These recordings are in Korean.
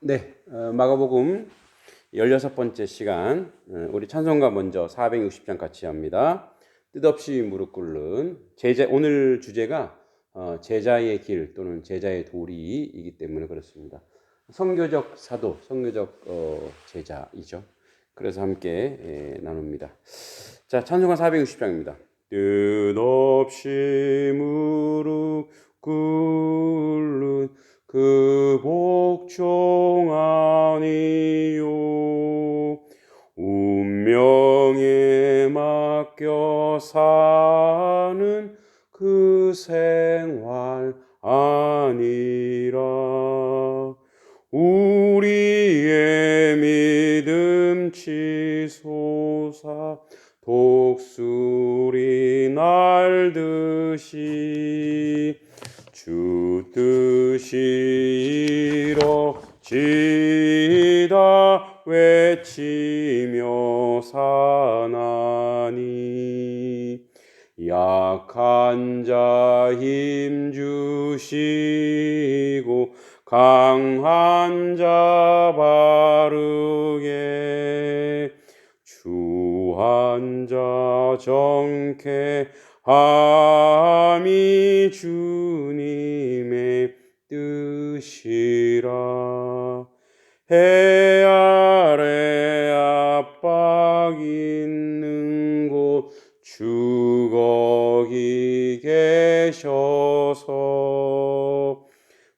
마가복음 16번째 시간, 우리 찬송가 먼저 460장 같이 합니다. 뜻없이 무릎 꿇는 오늘 주제가 제자의 길 또는 제자의 도리이기 때문에 그렇습니다. 선교적 사도, 선교적 제자이죠. 그래서 함께 나눕니다. 자, 찬송가 460장입니다. 뜻없이 무릎 꿇는 그 복종 아니요 운명에 맡겨 사는 그 생활 아니라 우리의 믿음 치솟아 독수리 날듯이 주 뜻이 이뤄지다 외치며 사나니 약한 자 힘 주시고 강한 자 바르게 주한 자 정케 함이 주님의 뜻이라. 해 아래 압박 있는 곳 주 거기 계셔서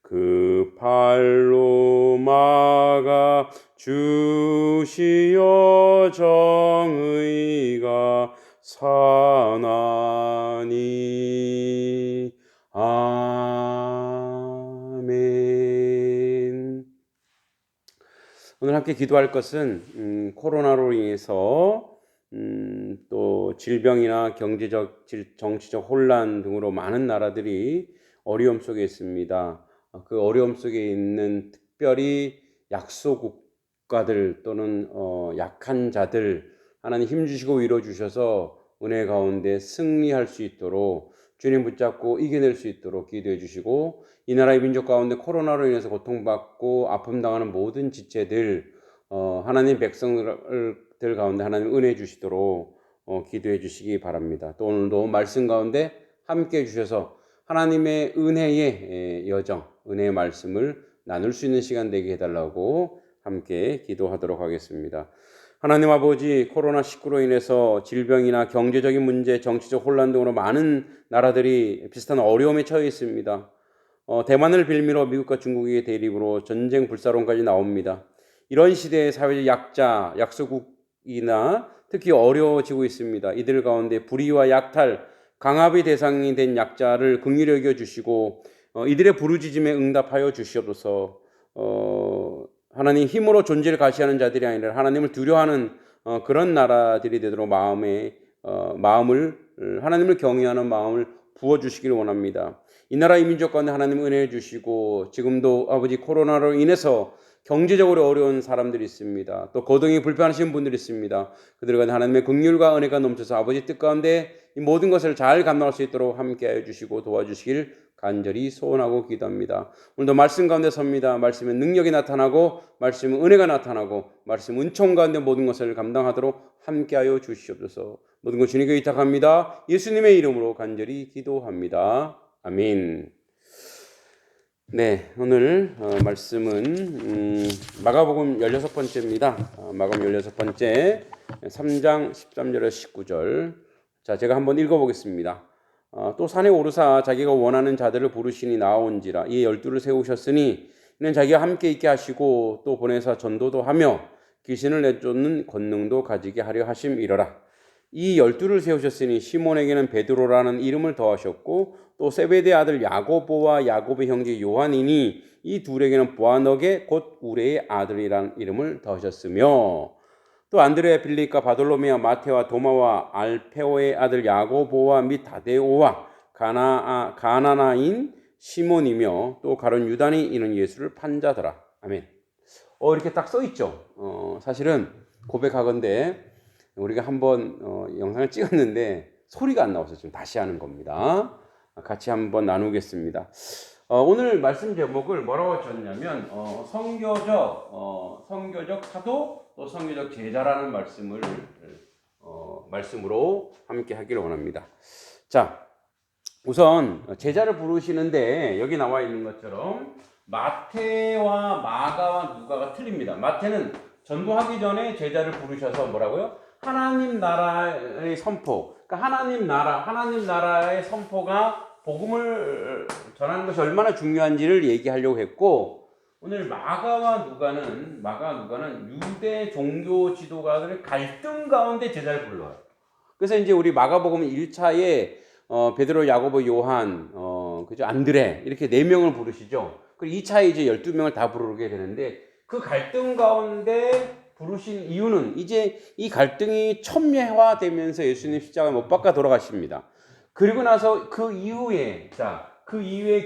그 팔로 막아 주시어 정의가 사나니. 아멘. 오늘 함께 기도할 것은 코로나로 인해서 또 질병이나 경제적, 정치적 혼란 등으로 많은 나라들이 어려움 속에 있습니다. 그 어려움 속에 있는 특별히 약소국가들 또는 약한 자들 하나님 힘주시고 위로주셔서 은혜 가운데 승리할 수 있도록 주님 붙잡고 이겨낼 수 있도록 기도해 주시고 이 나라의 민족 가운데 코로나로 인해서 고통받고 아픔 당하는 모든 지체들 하나님 백성들 가운데 하나님 은혜 주시도록 기도해 주시기 바랍니다. 또 오늘도 말씀 가운데 함께 해주셔서 하나님의 은혜의 여정, 은혜의 말씀을 나눌 수 있는 시간 되게 해달라고 함께 기도하도록 하겠습니다. 하나님 아버지, 코로나19로 인해서 질병이나 경제적인 문제, 정치적 혼란 등으로 많은 나라들이 비슷한 어려움에 처해 있습니다. 대만을 빌미로 미국과 중국의 대립으로 전쟁 불사론까지 나옵니다. 이런 시대에 사회적 약자, 약소국이나 특히 어려워지고 있습니다. 이들 가운데 불의와 약탈, 강압의 대상이 된 약자를 긍휼히 여겨 주시고 이들의 부르짖음에 응답하여 주시옵소서. 하나님 힘으로 존재를 가시하는 자들이 아니라 하나님을 두려워하는 그런 나라들이 되도록 마음을 하나님을 경외하는 마음을 부어주시기를 원합니다. 이 나라 이 민족 가운데 하나님 은혜해 주시고 지금도 아버지 코로나로 인해서 경제적으로 어려운 사람들이 있습니다. 또 거동이 불편하신 분들이 있습니다. 그들 가운데 하나님의 긍휼과 은혜가 넘쳐서 아버지 뜻 가운데 이 모든 것을 잘 감당할 수 있도록 함께하여 주시고 도와주시길 간절히 소원하고 기도합니다. 오늘도 말씀 가운데 섭니다. 말씀의 능력이 나타나고 말씀의 은혜가 나타나고 말씀 은총 가운데 모든 것을 감당하도록 함께하여 주시옵소서. 모든 것 주님께 의탁합니다. 예수님의 이름으로 간절히 기도합니다. 아멘. 네, 오늘 말씀은 마가복음 16번째입니다. 마가복음 16번째 3장 13절에서 19절. 자, 제가 한번 읽어보겠습니다. 또 산에 오르사 자기가 원하는 자들을 부르시니 나아온지라. 이 12를 세우셨으니 이는 자기가 함께 있게 하시고 또 보내사 전도도 하며 귀신을 내쫓는 권능도 가지게 하려 하심이러라. 이 12를 세우셨으니 시몬에게는 베드로라는 이름을 더하셨고 또 세베대의 아들 야고보와 야고보의 형제 요한이니 이 둘에게는 보아너게 곧 우레의 아들이라는 이름을 더하셨으며 또 안드레와 빌립과 바돌로메와 마테와 도마와 알페오의 아들 야고보와 및 다데오와 가나나인 시몬이며 또 가룟 유다니 이는 예수를 판 자더라. 아멘. 이렇게 딱 써있죠. 사실은 고백하건대 우리가 한번 영상을 찍었는데 소리가 안 나와서 지금 다시 하는 겁니다. 같이 한번 나누겠습니다. 오늘 말씀 제목을 뭐라고 줬냐면 성교적 사도 또 성교적 제자라는 말씀으로 함께 하기를 원합니다. 자, 우선 제자를 부르시는데 여기 나와 있는 것처럼 마태와 마가와 누가가 틀립니다. 마태는 전도하기 전에 제자를 부르셔서 뭐라고요? 하나님 나라의 선포. 그러니까 하나님 나라의 선포가 복음을 전하는 것이 얼마나 중요한지를 얘기하려고 했고, 오늘 마가와 누가는 유대 종교 지도가들의 갈등 가운데 제자를 불러요. 그래서 이제 우리 마가복음 1차에 베드로, 야고보, 요한, 그죠? 안드레 이렇게 4명을 부르시죠. 그리고 2차에 이제 12명을 다 부르게 되는데, 그 갈등 가운데 부르신 이유는 이제 이 갈등이 첨예화되면서 예수님 십자가에 못 박아 돌아가십니다. 그리고 나서 그 이후에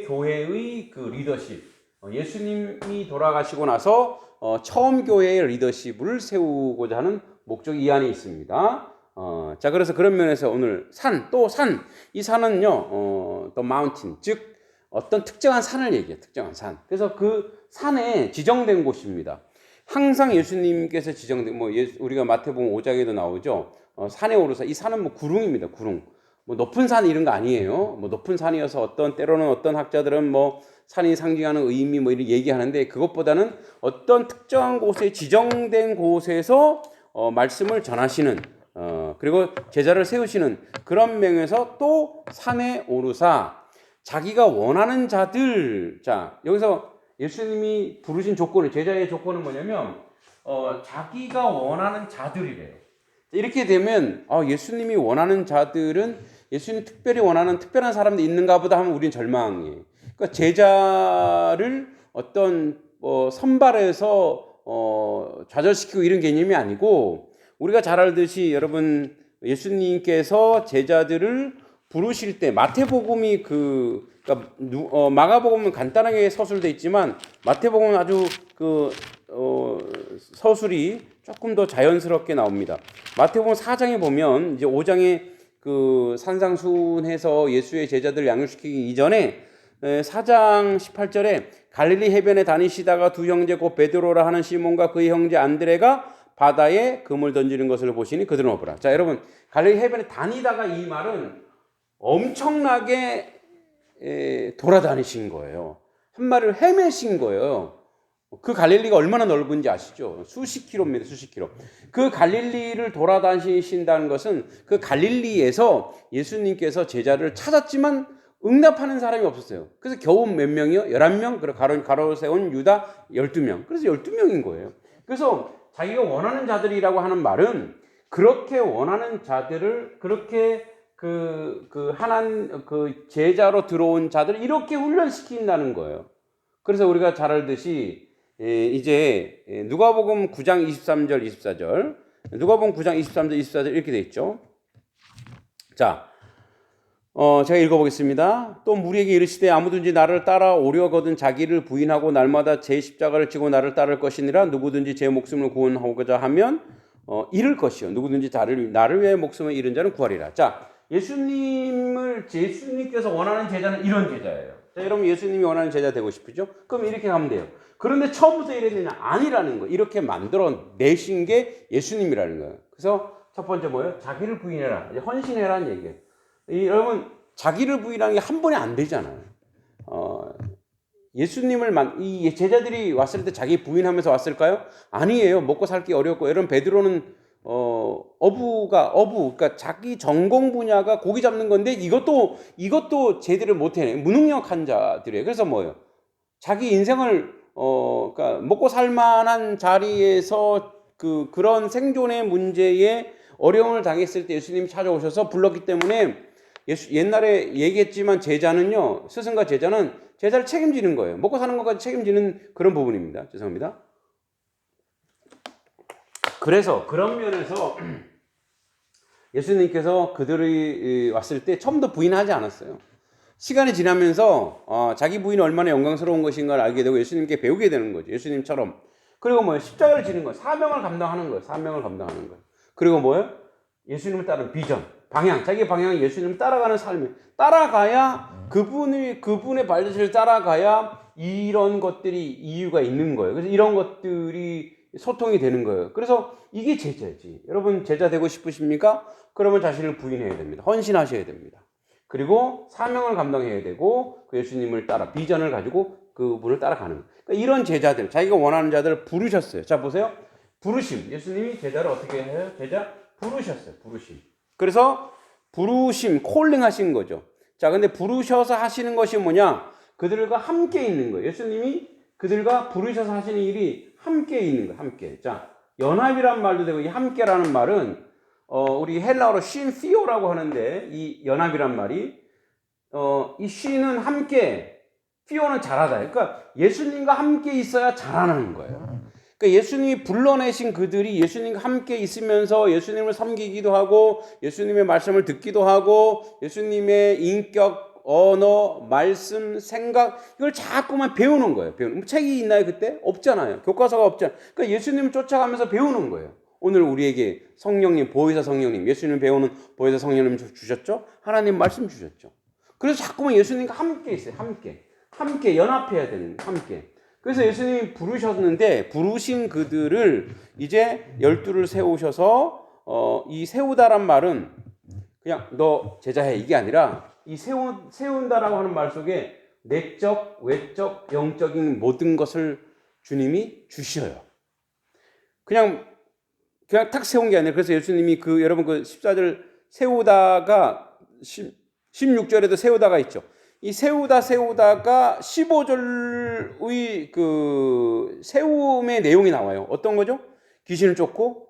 교회의 그 리더십, 예수님이 돌아가시고 나서 처음 교회의 리더십을 세우고자 하는 목적이 이 안에 있습니다. 자, 그래서 그런 면에서 오늘 이 산은요, the mountain, 즉 어떤 특정한 산을 얘기해요. 특정한 산. 그래서 그 산에 지정된 곳입니다. 항상 예수님께서 지정된, 우리가 마태복음 5장에도 나오죠. 산에 오르사. 이 산은 구릉입니다. 구릉. 높은 산 이런 거 아니에요. 높은 산이어서 때로는 어떤 학자들은 산이 상징하는 의미 이렇게 얘기하는데, 그것보다는 어떤 특정한 곳에 지정된 곳에서 말씀을 전하시는, 그리고 제자를 세우시는 그런 명에서 또 산에 오르사 자기가 원하는 자들. 자, 여기서 예수님이 부르신 제자의 조건은 뭐냐면 자기가 원하는 자들이래요. 이렇게 되면 예수님이 원하는 자들은 예수님 특별히 원하는 특별한 사람들이 있는가 보다 하면 우리는 절망이에요. 그러니까 제자를 어떤 선발해서 좌절시키고 이런 개념이 아니고, 우리가 잘 알듯이 여러분, 예수님께서 제자들을 부르실 때 마태복음이 그러니까 마가복음은 간단하게 서술돼 있지만 마태복음은 아주 서술이 조금 더 자연스럽게 나옵니다. 마태복음 4장에 보면 이제 5장에 그 산상수훈해서 예수의 제자들 양육시키기 이전에 4장 18절에 갈릴리 해변에 다니시다가 두 형제 곧 베드로라 하는 시몬과 그의 형제 안드레가 바다에 그물 던지는 것을 보시니 그들은 오더라. 자, 여러분, 갈릴리 해변에 다니다가 이 말은 엄청나게 돌아다니신 거예요. 한 마리를 헤매신 거예요. 그 갈릴리가 얼마나 넓은지 아시죠? 수십 킬로입니다. 수십 킬로. 그 갈릴리를 돌아다니신다는 것은 그 갈릴리에서 예수님께서 제자를 찾았지만 응답하는 사람이 없었어요. 그래서 겨우 몇 명이요? 11명? 그리고 가로 세운 유다 12명. 그래서 12명인 거예요. 그래서 자기가 원하는 자들이라고 하는 말은 그렇게 원하는 자들을 그렇게 그 제자로 들어온 자들을 이렇게 훈련시킨다는 거예요. 그래서 우리가 잘 알듯이 이제 누가복음 9장 23절 24절, 누가복음 9장 23절 24절 이렇게 돼 있죠. 자, 제가 읽어보겠습니다. 또 무리에게 이르시되 아무든지 나를 따라오려거든 자기를 부인하고 날마다 제 십자가를 지고 나를 따를 것이니라. 누구든지 제 목숨을 구원하고자 하면 잃을 것이요 누구든지 나를 위해 목숨을 잃은 자는 구하리라. 자, 예수님께서 원하는 제자는 이런 제자예요. 자, 여러분, 예수님이 원하는 제자 되고 싶으죠? 그럼 이렇게 가면 돼요. 그런데 처음부터 이랬느냐? 아니라는 거. 이렇게 만들어 내신 게 예수님이라는 거예요. 그래서 첫 번째 뭐예요? 자기를 부인해라. 헌신해라는 얘기예요. 여러분, 자기를 부인하는 게 한 번에 안 되잖아요. 이 제자들이 왔을 때 자기 부인하면서 왔을까요? 아니에요. 먹고 살기 어렵고. 여러분, 베드로는 그러니까 자기 전공 분야가 고기 잡는 건데 이것도 제대로 못해내. 무능력한 자들이에요. 그래서 뭐예요? 자기 인생을 그러니까 먹고 살만한 자리에서 그런 생존의 문제에 어려움을 당했을 때 예수님이 찾아오셔서 불렀기 때문에 옛날에 얘기했지만 스승과 제자는 제자를 책임지는 거예요. 먹고 사는 것까지 책임지는 그런 부분입니다. 죄송합니다. 그래서 그런 면에서 예수님께서 그들이 왔을 때 처음부터 부인하지 않았어요. 시간이 지나면서 자기 부인이 얼마나 영광스러운 것인가를 알게 되고 예수님께 배우게 되는 거죠. 예수님처럼. 그리고 뭐예요? 십자가를 지는 거예요. 사명을 감당하는 거예요. 그리고 뭐예요? 예수님을 따른 비전. 방향, 자기 방향 예수님 따라가는 삶이 따라가야 그분의 발자취를 따라가야 이런 것들이 이유가 있는 거예요. 그래서 이런 것들이 소통이 되는 거예요. 그래서 이게 제자지. 여러분 제자 되고 싶으십니까? 그러면 자신을 부인해야 됩니다. 헌신하셔야 됩니다. 그리고 사명을 감당해야 되고 그 예수님을 따라 비전을 가지고 그분을 따라가는 거예요. 그러니까 이런 제자들, 자기가 원하는 자들을 부르셨어요. 자 보세요. 부르심. 예수님이 제자를 어떻게 해요? 제자 부르셨어요. 부르심. 그래서 부르심, 콜링 하신 거죠. 자, 근데 부르셔서 하시는 것이 뭐냐? 그들과 함께 있는 거예요. 예수님이 그들과 부르셔서 하시는 일이 함께 있는 거예요. 함께. 자, 연합이란 말도 되고 이 함께라는 말은 우리 헬라어로 쉰피오라고 하는데 이 연합이란 말이 이 쉰은 함께, 피오는 잘하다. 그러니까 예수님과 함께 있어야 잘하는 거예요. 그러니까 예수님이 불러내신 그들이 예수님과 함께 있으면서 예수님을 섬기기도 하고 예수님의 말씀을 듣기도 하고 예수님의 인격, 언어, 말씀, 생각 이걸 자꾸만 배우는 거예요. 배우는. 책이 있나요 그때? 없잖아요. 교과서가 없잖아요. 그러니까 예수님을 쫓아가면서 배우는 거예요. 오늘 우리에게 성령님, 보혜사 성령님, 예수님을 배우는 보혜사 성령님 주셨죠? 하나님 말씀 주셨죠. 그래서 자꾸만 예수님과 함께 있어요. 함께 연합해야 되는 거예요. 함께. 그래서 예수님이 부르셨는데 부르신 그들을 이제 12를 세우셔서 이 세우다란 말은 그냥 너 제자해 이게 아니라 이 세운다라고 하는 말 속에 내적, 외적, 영적인 모든 것을 주님이 주셔요. 그냥 탁 세운 게 아니라 그래서 예수님이 여러분 그 14절 세우다가 16절에도 세우다가 있죠. 이 세우다가 15절의 그 세움의 내용이 나와요. 어떤 거죠? 귀신을 쫓고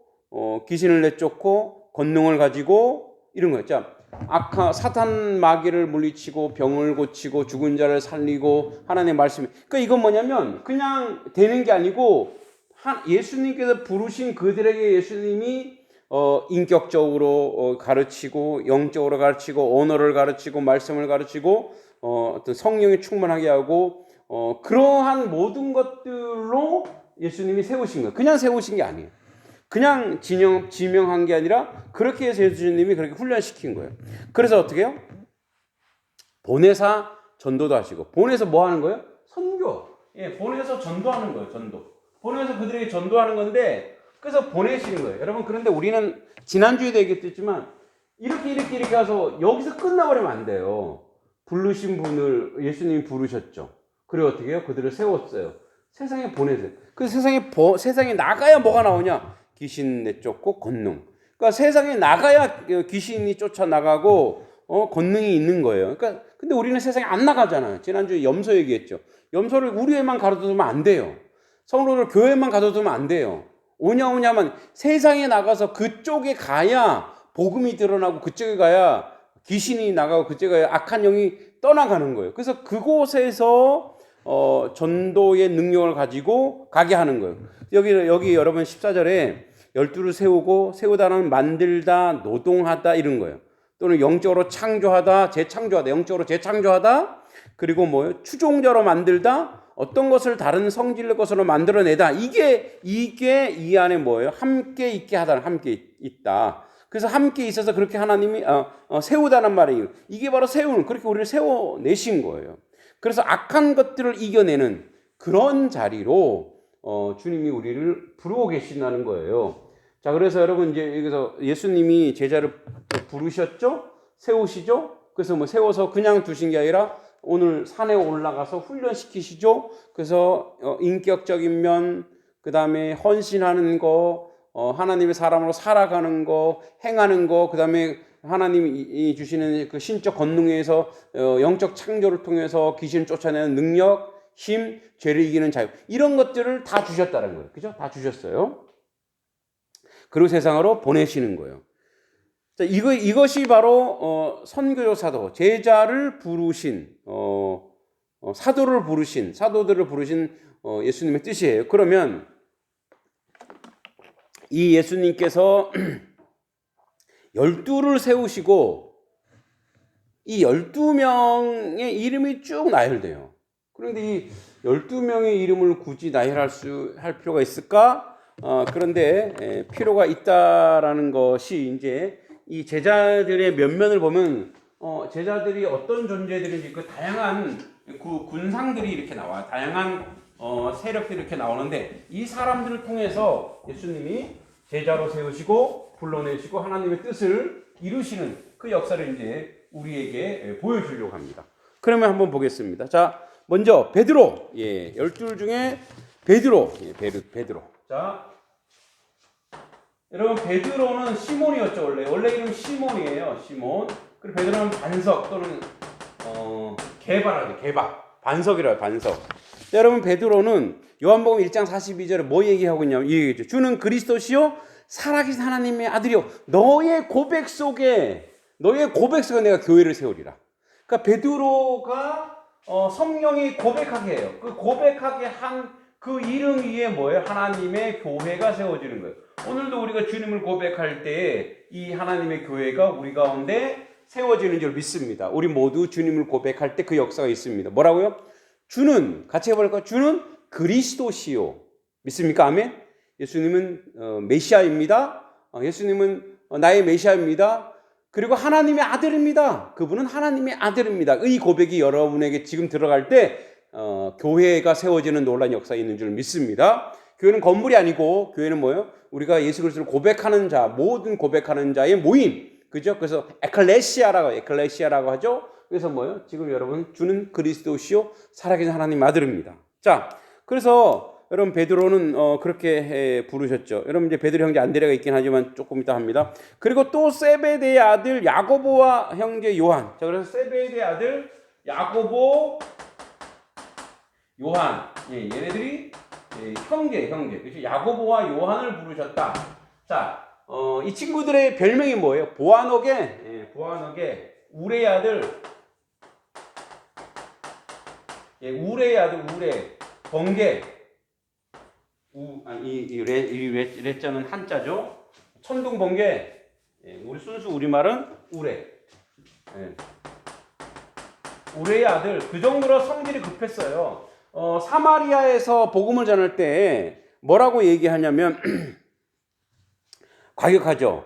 귀신을 내쫓고 권능을 가지고 이런 거예요. 자, 사탄 마귀를 물리치고 병을 고치고 죽은 자를 살리고 하나님의 말씀이. 그러니까 이건 뭐냐면 그냥 되는 게 아니고 예수님께서 부르신 그들에게 예수님이 인격적으로 가르치고 영적으로 가르치고 언어를 가르치고 말씀을 가르치고 어떤 성령이 충만하게 하고 그러한 모든 것들로 예수님이 세우신 거예요. 그냥 세우신 게 아니에요. 그냥 지명한 게 아니라 그렇게 해서 예수님이 그렇게 훈련시킨 거예요. 그래서 어떻게 해요? 보내사 전도도 하시고 보내서 뭐 하는 거예요? 선교. 예, 보내서 전도하는 거예요. 보내서 그들에게 전도하는 건데 그래서 보내시는 거예요. 여러분 그런데 우리는 지난주에도 얘기했지만 이렇게 해서 여기서 끝나버리면 안 돼요. 부르신 분을 예수님이 부르셨죠. 그리고 어떻게 해요? 그들을 세웠어요. 세상에 보내세요. 그 세상에 나가야 뭐가 나오냐? 귀신 내쫓고 권능. 그러니까 세상에 나가야 귀신이 쫓아나가고 권능이 있는 거예요. 그러니까 근데 우리는 세상에 안 나가잖아요. 지난주에 염소 얘기했죠. 염소를 우리에만 가둬두면 안 돼요. 성도를 교회만 가둬두면 안 돼요. 오냐만 세상에 나가서 그쪽에 가야 복음이 드러나고 그쪽에 가야 귀신이 나가고 그쪽에 가야 악한 영이 떠나가는 거예요. 그래서 그곳에서 전도의 능력을 가지고 가게 하는 거예요. 여기 여러분 14절에 12를 세우다는 만들다, 노동하다 이런 거예요. 또는 영적으로 창조하다, 재창조하다, 영적으로 재창조하다. 그리고 뭐예요? 추종자로 만들다. 어떤 것을 다른 성질의 것으로 만들어내다. 이게 이 안에 뭐예요? 함께 있게 하다는 함께 있다. 그래서 함께 있어서 그렇게 하나님이 세우다는 말이에요. 이게 바로 그렇게 우리를 세워내신 거예요. 그래서 악한 것들을 이겨내는 그런 자리로 주님이 우리를 부르고 계신다는 거예요. 자, 그래서 여러분 이제 여기서 예수님이 제자를 부르셨죠? 세우시죠? 그래서 뭐 세워서 그냥 두신 게 아니라 오늘 산에 올라가서 훈련시키시죠. 그래서 인격적인 면, 그 다음에 헌신하는 거, 하나님의 사람으로 살아가는 거, 행하는 거, 그 다음에 하나님이 주시는 그 신적 권능에서 영적 창조를 통해서 귀신을 쫓아내는 능력, 힘, 죄를 이기는 자유 이런 것들을 다 주셨다는 거예요. 그죠? 다 주셨어요. 그리고 세상으로 보내시는 거예요. 자, 이것이 바로 선교조 사도, 제자를 부르신 사도들을 부르신 예수님의 뜻이에요. 그러면 이 예수님께서 12를 세우시고 이 12명의 이름이 쭉 나열돼요. 그런데 이 12명의 이름을 굳이 나열할 필요가 있을까? 그런데 필요가 있다라는 것이 이제 이 제자들의 면면을 보면 제자들이 어떤 존재들인지 그 다양한 그 군상들이 이렇게 나와, 다양한 세력들이 이렇게 나오는데 이 사람들을 통해서 예수님이 제자로 세우시고 불러내시고 하나님의 뜻을 이루시는 그 역사를 이제 우리에게 보여주려고 합니다. 그러면 한번 보겠습니다. 자, 먼저 베드로, 12 중에 베드로, 베드로. 자, 여러분 베드로는 시몬이었죠. 원래 이름 시몬이에요. 시몬. 그리고 베드로는 반석 또는 개바라죠. 개바. 반석이라요. 반석. 자, 여러분 베드로는 요한복음 1장 42절에 뭐 얘기하고 있냐면 이 얘기죠. 주는 그리스도시요 살아계신 하나님의 아들이요 너의 고백 속에 내가 교회를 세우리라. 그러니까 베드로가 성령이 고백하게 해요. 그 고백하게 한 그 이름 위에 뭐예요? 하나님의 교회가 세워지는 거예요. 오늘도 우리가 주님을 고백할 때 이 하나님의 교회가 우리 가운데 세워지는 줄 믿습니다. 우리 모두 주님을 고백할 때 그 역사가 있습니다. 뭐라고요? 주는, 같이 해볼까요? 주는 그리스도시요. 믿습니까? 아멘? 예수님은 메시아입니다. 예수님은 나의 메시아입니다. 그리고 하나님의 아들입니다. 그분은 하나님의 아들입니다. 이 고백이 여러분에게 지금 들어갈 때 교회가 세워지는 놀라운 역사가 있는 줄 믿습니다. 교회는 건물이 아니고 교회는 뭐예요? 우리가 예수 그리스도를 고백하는 자, 모든 고백하는 자의 모임. 그죠? 그래서 에클레시아라고 하죠. 그래서 뭐예요? 지금 여러분 주는 그리스도시요 살아계신 하나님 아들입니다. 자, 그래서 여러분 베드로는 그렇게 부르셨죠. 여러분 이제 베드로 형제 안드레가 있긴 하지만 조금 이따 합니다. 그리고 또 세베대의 아들 야고보와 형제 요한. 자, 그래서 세베대의 아들 야고보, 요한. 얘네들이 형제. 그렇죠? 야고보와 요한을 부르셨다. 자, 이 친구들의 별명이 뭐예요? 보아너게, 우레의 아들, 우레의 아들, 번개. 이 레자는 한자죠. 천둥 번개. 우리 순수 우리말은 우레. 우레의 아들. 그 정도로 성질이 급했어요. 사마리아에서 복음을 전할 때 뭐라고 얘기하냐면 과격하죠.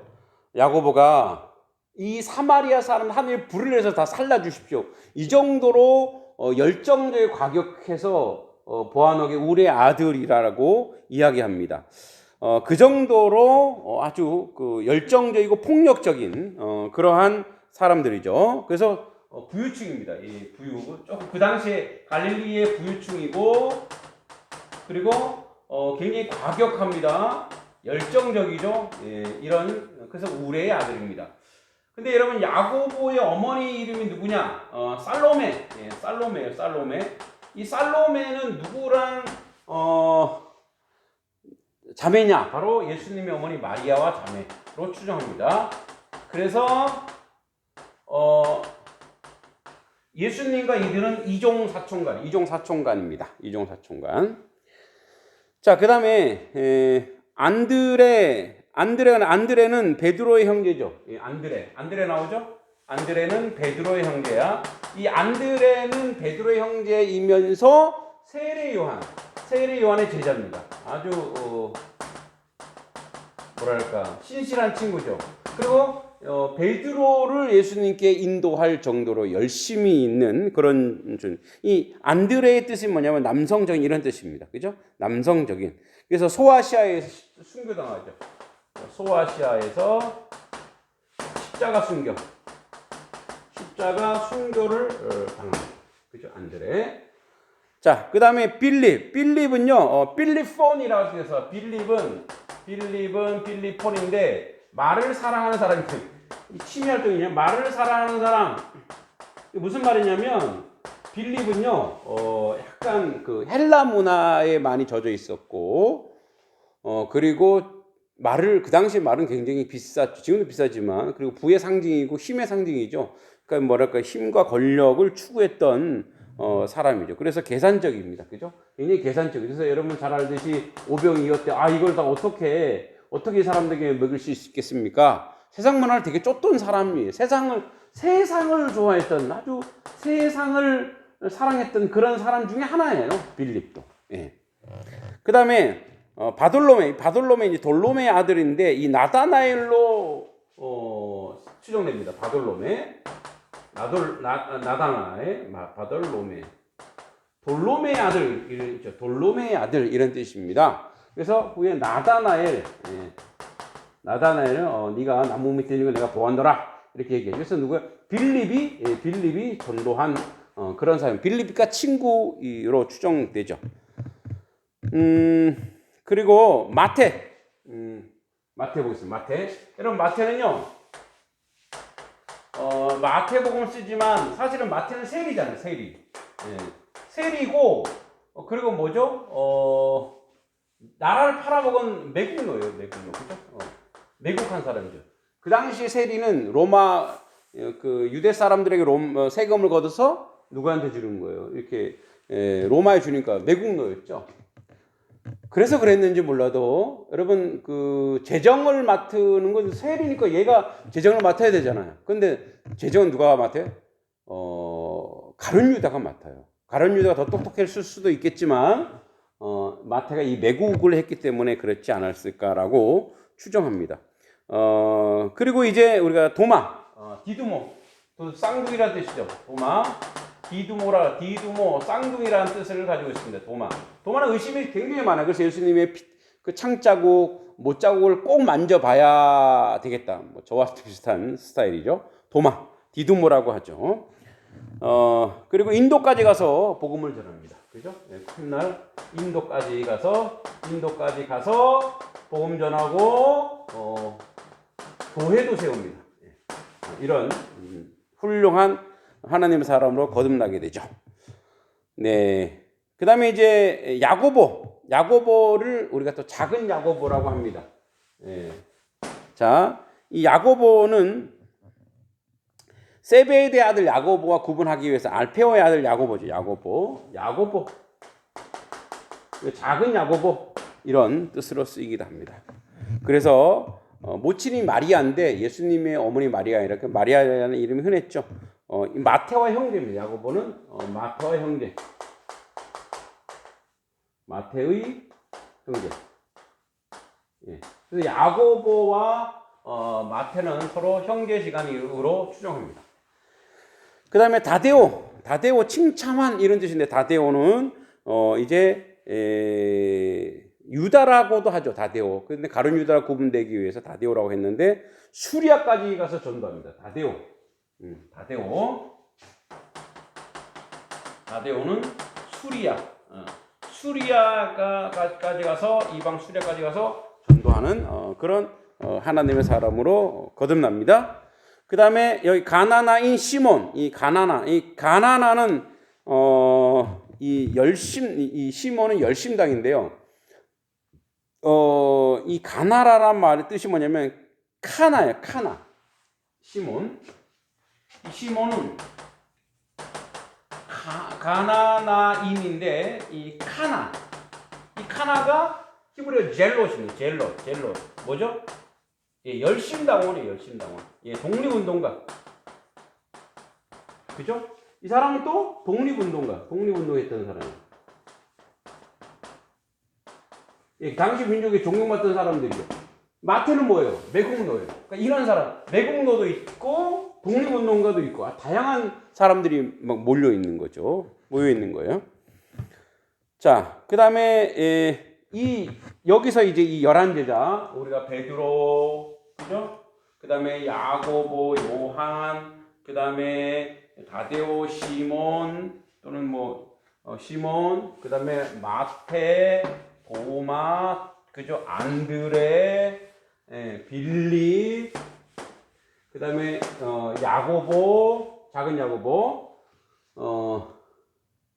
야고보가 이 사마리아 사람 하나님의 불을 내서 다 살려주십시오. 이 정도로 열정적에 과격해서 보아너게 우리의 아들이라고 이야기합니다. 그 정도로 아주 그 열정적이고 폭력적인 그러한 사람들이죠. 그래서 부유층입니다. 이 부유. 조금 그 당시에 갈릴리의 부유층이고 그리고 굉장히 과격합니다. 열정적이죠. 이런 그래서 우레의 아들입니다. 근데 여러분 야고보의 어머니 이름이 누구냐? 살로메. 살로메예요. 살로메. 이 살로메는 누구랑 자매냐? 바로 예수님의 어머니 마리아와 자매로 추정합니다. 그래서 예수님과 이들은 이종사촌간입니다. 이종사촌간. 자, 그 다음에 안드레는 베드로의 형제죠. 안드레 나오죠? 안드레는 베드로의 형제야. 이 안드레는 베드로의 형제이면서 세례 요한의 제자입니다. 아주 뭐랄까 신실한 친구죠. 그리고 베드로를 예수님께 인도할 정도로 열심히 있는 그런 이 안드레의 뜻이 뭐냐면 남성적인 이런 뜻입니다. 그죠? 남성적인. 그래서 소아시아에서 순교당하죠. 소아시아에서 십자가 순교를 당합니다. 그죠? 안드레. 자, 그 다음에 빌립은요, 빌립폰이라고 해서 빌리폰인데 말을 사랑하는 사람이에요. 취미 활동이냐? 말을 사랑하는 사람. 무슨 말이냐면 빌립은요, 약간 그 헬라 문화에 많이 젖어 있었고, 그리고 그 당시 말은 굉장히 비쌌죠. 지금도 비싸지만, 그리고 부의 상징이고 힘의 상징이죠. 그러니까 뭐랄까 힘과 권력을 추구했던 사람이죠. 그래서 계산적입니다. 그죠? 굉장히 계산적. 그래서 여러분 잘 알듯이 오병이어 때 이걸 다 어떻게 사람들에게 먹일 수 있겠습니까? 세상 문화를 되게 쫓던 사람이에요. 세상을 좋아했던 아주 세상을 사랑했던 그런 사람 중에 하나예요. 빌립도. 예. 그 다음에 바돌로메 이제 돌로메의 아들인데 이 나다나엘로 추정됩니다. 바돌로메, 나다나엘, 바돌로메, 돌로메의 아들, 돌로메의 아들 이런 뜻입니다. 그래서 후에 나다나엘, 나다나엘은 네가 나무 밑에 있는 걸 내가 보았노라 이렇게 얘기해요. 그래서 누구야? 빌립이 전도한 그런 사람. 빌립과 친구로 추정되죠. 그리고 마태 보겠습니다. 마태. 여러분 마태는요. 마태복음을 쓰지만 사실은 마태는 세리잖아요. 세리. 세리고 그리고 뭐죠? 나라를 팔아먹은 매국노예요. 매국노. 그죠? 매국한 사람이죠. 그 당시 세리는 로마 그 유대 사람들에게 세금을 걷어서 누구한테 주는 거예요. 이렇게 로마에 주니까 매국노였죠. 그래서 그랬는지 몰라도 여러분 그 재정을 맡는 건 세리니까 얘가 재정을 맡아야 되잖아요. 근데 재정은 누가 맡아요? 가룟 유다가 맡아요. 가룟 유다가 더 똑똑했을 수도 있겠지만 마태가 이 매국을 했기 때문에 그렇지 않았을까라고 추정합니다. 그리고 이제 우리가 도마, 디두모, 또 쌍둥이라는 뜻이죠. 도마, 디두모, 쌍둥이라는 뜻을 가지고 있습니다. 도마는 의심이 굉장히 많아요. 그래서 예수님의 그 창자국, 못자국을 꼭 만져봐야 되겠다. 뭐 저와 비슷한 스타일이죠. 도마, 디두모라고 하죠. 그리고 인도까지 가서 복음을 전합니다. 그죠? 훗날 인도까지 가서 복음 전하고 교회도 세웁니다. 이런 훌륭한 하나님의 사람으로 거듭나게 되죠. 네. 그 다음에 이제 야고보를 우리가 또 작은 야고보라고 합니다. 네. 자, 이 야고보는 세베대의 아들 야고보와 구분하기 위해서 알페오의 아들 야고보죠. 야고보. 작은 야고보 이런 뜻으로 쓰이기도 합니다. 그래서 모친이 마리아인데 예수님의 어머니 마리아 이렇게 마리아라는 이름이 흔했죠. 마태와 형제입니다. 야고보는 마태와 형제. 마태의 형제. 예. 그래서 야고보와 마태는 서로 형제지간으로 추정합니다. 그 다음에 다데오 칭찬한 이런 뜻인데 다데오는 이제 유다라고도 하죠. 다데오. 그런데 가룟 유다라 구분되기 위해서 다데오라고 했는데 수리아까지 가서 전도합니다. 다데오는 수리아까지 가서 이방 수리아까지 가서 전도하는 그런 하나님의 사람으로 거듭납니다. 그 다음에 여기 가나나인 시몬, 이 가나나는 이 시몬은 열심당인데요. 이 가나라란 말의 뜻이 뭐냐면 카나예요. 시몬은 가나나인인데 이 카나가 히브리어 젤롯입니다. 젤롯 뭐죠? 예, 열심당원이에요. 예, 독립운동가. 그죠? 이 사람은 또 독립운동했던 사람이에요. 예, 당시 민족에 존경받던 사람들이죠. 마태는 뭐예요? 매국노예요. 그러니까 이런 사람, 매국노도 있고 독립운동가도 있고 다양한 사람들이 막 모여 있는 거죠. 자, 그 다음에 여기서 이제 이 11제자 우리가 베드로, 그죠? 그 다음에 야고보, 요한, 그 다음에 다데오, 시몬 또는 시몬, 그 다음에 마태, 도마, 그죠? 안드레, 빌립, 그 다음에 야고보, 작은 야고보,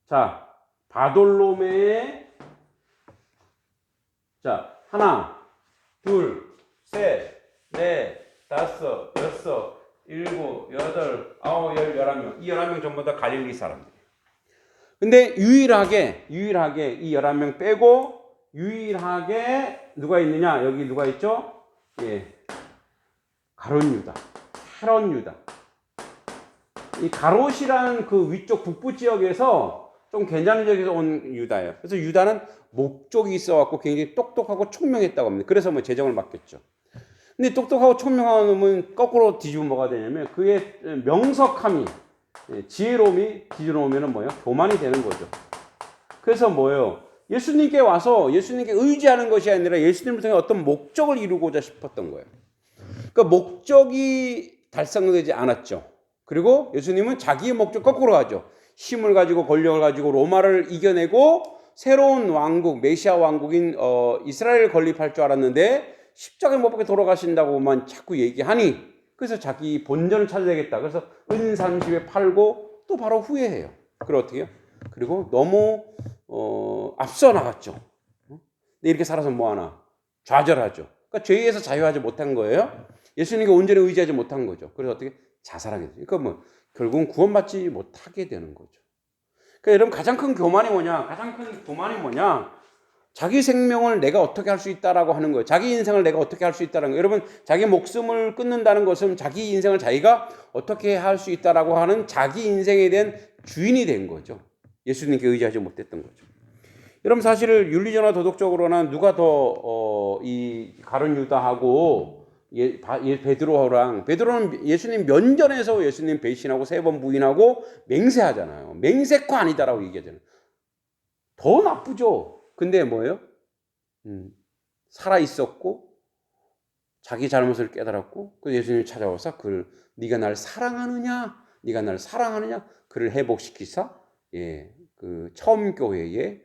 자 바돌로메, 자 하나, 둘, 셋, 넷, 다섯, 여섯, 일곱, 여덟, 아홉, 열, 11명. 이 11명 전부 다 갈릴리 사람들. 근데 유일하게 이 11명 빼고 유일하게 누가 있느냐? 여기 누가 있죠? 예. 가룟 유다. 헤롯 유다. 이 가롯이라는 그 위쪽 북부 지역에서 좀 괜찮은 지역에서 온 유다예요. 그래서 유다는 목적이 있어갖고 굉장히 똑똑하고 총명했다고 합니다. 그래서 재정을 맡겼죠. 근데 똑똑하고 총명한 놈은 거꾸로 뒤집으면 뭐가 되냐면 그의 명석함이, 지혜로움이 뒤집어놓으면 뭐예요? 교만이 되는 거죠. 그래서 뭐예요? 예수님께 와서 예수님께 의지하는 것이 아니라 예수님을 통해 어떤 목적을 이루고자 싶었던 거예요. 그러니까 목적이 달성되지 않았죠. 그리고 예수님은 자기의 목적 거꾸로 가죠. 힘을 가지고 권력을 가지고 로마를 이겨내고 새로운 왕국, 메시아 왕국인 이스라엘을 건립할 줄 알았는데 십자가에 못 박혀 돌아가신다고만 자꾸 얘기하니 그래서 자기 본전을 찾아야겠다. 그래서 은 30에 팔고 또 바로 후회해요. 그리고 어떻게 해요? 그리고 너무 앞서 나갔죠. 근데 이렇게 살아서 뭐하나? 좌절하죠. 그러니까 죄에서 자유하지 못한 거예요. 예수님께 온전히 의지하지 못한 거죠. 그래서 어떻게? 자살하게 되죠. 그러니까 뭐 결국은 구원받지 못하게 되는 거죠. 그러니까 여러분 가장 큰 교만이 뭐냐? 가장 큰 교만이 뭐냐? 자기 생명을 내가 어떻게 할 수 있다라고 하는 거예요. 자기 인생을 내가 어떻게 할 수 있다는 거예요. 여러분 자기 목숨을 끊는다는 것은 자기 인생을 자기가 어떻게 할 수 있다라고 하는 자기 인생에 대한 주인이 된 거죠. 예수님께 의지하지 못했던 거죠. 여러분 사실 윤리적이나 도덕적으로는 누가 더 이 가룟 유다하고 베드로는 예수님 면전에서 예수님 배신하고 3번 부인하고 맹세하잖아요. 맹세코 아니다라고 얘기하잖아요. 더 나쁘죠. 근데 뭐예요? 살아 있었고 자기 잘못을 깨달았고 그 예수님이 찾아와서 네가 날 사랑하느냐? 네가 날 사랑하느냐? 그를 회복시키사 그 처음 교회에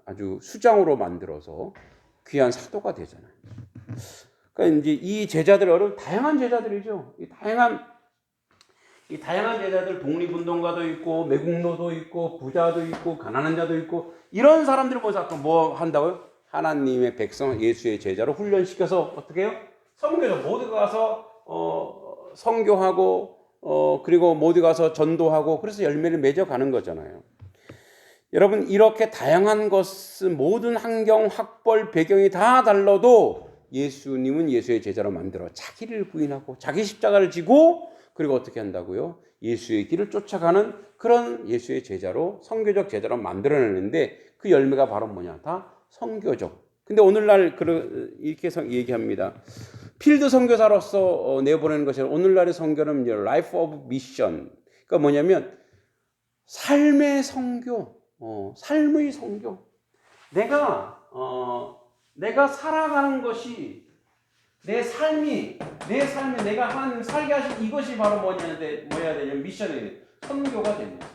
아주 수장으로 만들어서 귀한 사도가 되잖아요. 그러니까 이제 이 제자들 다양한 제자들이죠. 이 다양한 제자들 독립운동가도 있고 매국노도 있고 부자도 있고 가난한 자도 있고 이런 사람들을 모아서 뭐 한다고요? 하나님의 백성 예수의 제자로 훈련시켜서 어떻게 해요? 선교죠. 모두 가서 선교하고 그리고 모두 가서 전도하고 그래서 열매를 맺어가는 거잖아요. 여러분 이렇게 다양한 것은 모든 환경, 학벌, 배경이 다 달라도 예수님은 예수의 제자로 만들어 자기를 부인하고 자기 십자가를 지고 그리고 어떻게 한다고요? 예수의 길을 쫓아가는 그런 예수의 제자로 선교적 제자로 만들어내는데 그 열매가 바로 뭐냐? 다 선교적. 근데 오늘날 이렇게 얘기합니다. 필드 선교사로서 내보내는 것이 오늘날의 선교는 라이프 오브 미션. 그러니까 뭐냐면 삶의 선교, 삶의 선교. 내가 살아가는 것이 내 삶이 내가 하나님 살게 하신 이것이 바로 뭐여야 되냐면 미션이 선교가 되는 거예요.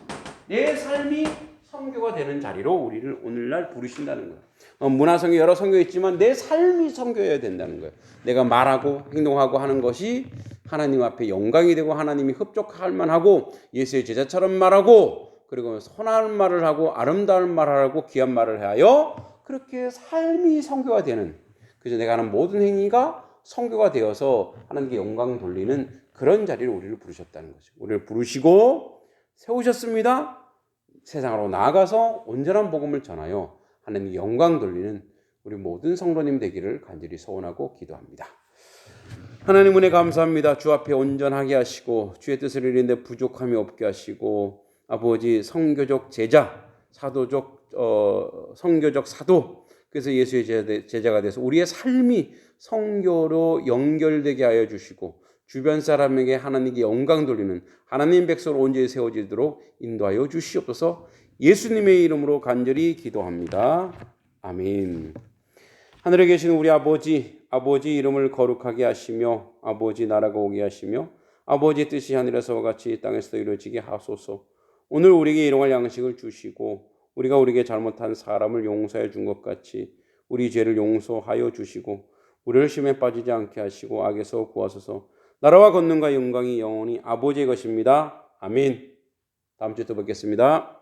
내 삶이 선교가 되는 자리로 우리를 오늘날 부르신다는 거예요. 문화성교 여러 선교 있지만 내 삶이 선교여야 된다는 거예요. 내가 말하고 행동하고 하는 것이 하나님 앞에 영광이 되고 하나님이 흡족할 만하고 예수의 제자처럼 말하고 그리고 선한 말을 하고 아름다운 말을 하고 귀한 말을 하여 그렇게 삶이 선교가 되는 그래서 내가 하는 모든 행위가 선교가 되어서 하나님께 영광 돌리는 그런 자리를 우리를 부르셨다는 거죠. 우리를 부르시고 세우셨습니다. 세상으로 나아가서 온전한 복음을 전하여 하나님께 영광 돌리는 우리 모든 성도님 되기를 간절히 소원하고 기도합니다. 하나님 은혜 감사합니다. 주 앞에 온전하게 하시고 주의 뜻을 이루는데 부족함이 없게 하시고 아버지 선교적 제자, 사도적 선교적 사도 그래서 예수의 제자가 돼서 우리의 삶이 선교로 연결되게 하여 주시고 주변 사람에게 하나님께 영광 돌리는 하나님 백성으로 온전히 세워지도록 인도하여 주시옵소서. 예수님의 이름으로 간절히 기도합니다. 아멘. 하늘에 계신 우리 아버지 이름을 거룩하게 하시며 아버지 나라가 오게 하시며 아버지 뜻이 하늘에서와 같이 땅에서도 이루어지게 하소서. 오늘 우리에게 일용할 양식을 주시고 우리가 우리에게 잘못한 사람을 용서해 준 것 같이 우리 죄를 용서하여 주시고 우리를 시험에 빠지지 않게 하시고 악에서 구하소서. 나라와 권능과 영광이 영원히 아버지의 것입니다. 아멘. 다음 주에 또 뵙겠습니다.